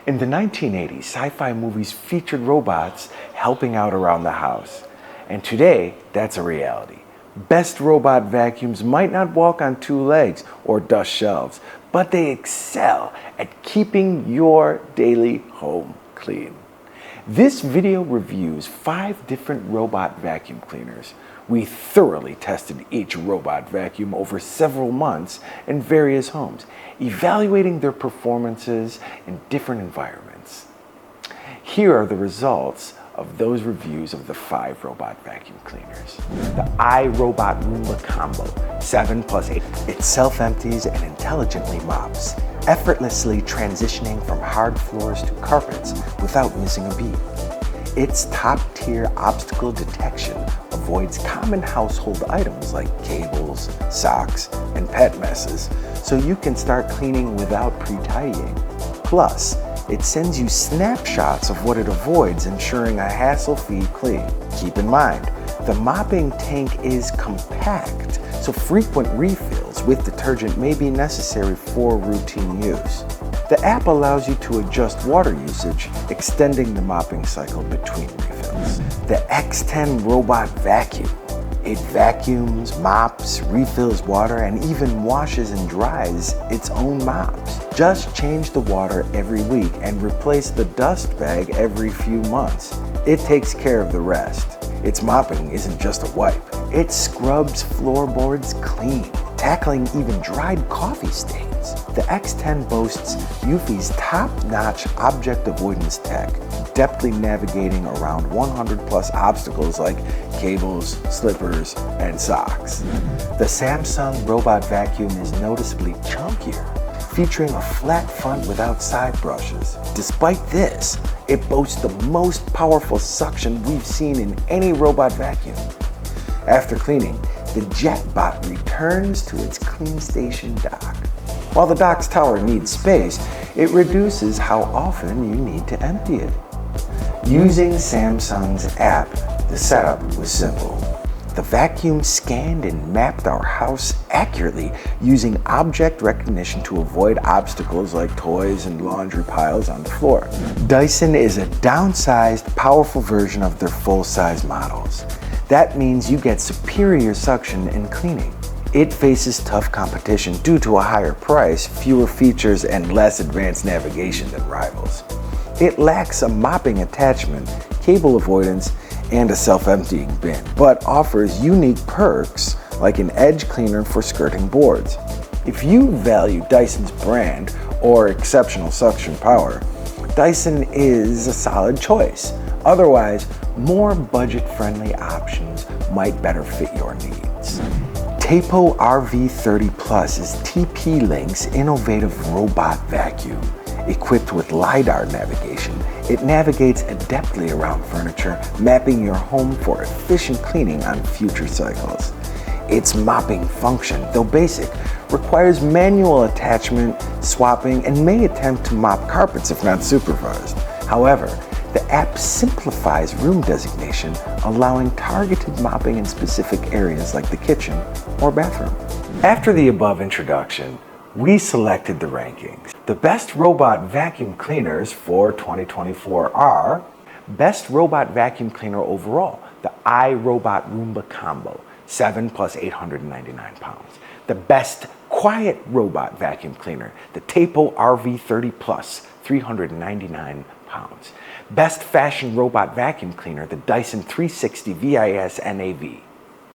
In the 1980s, sci-fi movies featured robots helping out around the house. And today, that's a reality. Best robot vacuums might not walk on two legs or dust shelves, but they excel at keeping your daily home clean. This video reviews 5 different robot vacuum cleaners. We thoroughly tested each robot vacuum over several months in various homes, evaluating their performances in different environments. Here are the results of those reviews of the 5 robot vacuum cleaners. The iRobot Roomba Combo 7+8. It self-empties and intelligently mops, effortlessly transitioning from hard floors to carpets without missing a beat. Its top-tier obstacle detection avoids common household items like cables, socks, and pet messes, so you can start cleaning without pre-tidying. Plus, it sends you snapshots of what it avoids, ensuring a hassle-free clean. Keep in mind, the mopping tank is compact, so frequent refills with detergent may be necessary for routine use. The app allows you to adjust water usage, extending the mopping cycle between refills. The X10 Robot Vacuum. It vacuums, mops, refills water, and even washes and dries its own mops. Just change the water every week and replace the dust bag every few months. It takes care of the rest. Its mopping isn't just a wipe. It scrubs floorboards clean, tackling even dried coffee stains. The X10 boasts Eufy's top-notch object avoidance tech, depthly navigating around 100+ obstacles like cables, slippers, and socks. The Samsung Robot Vacuum is noticeably chunkier, featuring a flat front without side brushes. Despite this, it boasts the most powerful suction we've seen in any robot vacuum. After cleaning, the JetBot returns to its clean station dock. While the dock's tower needs space, it reduces how often you need to empty it. Using Samsung's app, the setup was simple. The vacuum scanned and mapped our house accurately using object recognition to avoid obstacles like toys and laundry piles on the floor. Dyson is a downsized, powerful version of their full-size models. That means you get superior suction and cleaning. It faces tough competition due to a higher price, fewer features, and less advanced navigation than rivals. It lacks a mopping attachment, cable avoidance, and a self-emptying bin, but offers unique perks like an edge cleaner for skirting boards. If you value Dyson's brand or exceptional suction power, Dyson is a solid choice. Otherwise, more budget-friendly options might better fit your needs. Tapo RV30 Plus is TP-Link's innovative robot vacuum. Equipped with LiDAR navigation, it navigates adeptly around furniture, mapping your home for efficient cleaning on future cycles. Its mopping function, though basic, requires manual attachment, swapping, and may attempt to mop carpets if not supervised. However, the app simplifies room designation, allowing targeted mopping in specific areas like the kitchen or bathroom. After the above introduction, we selected the rankings. The best robot vacuum cleaners for 2024 are Best Robot Vacuum Cleaner overall, the iRobot Roomba Combo, 7+899 pounds. The Best Quiet Robot Vacuum Cleaner, the Tapo RV30 Plus, 399 pounds. Best Fashion Robot Vacuum Cleaner, the Dyson 360 VIS NAV,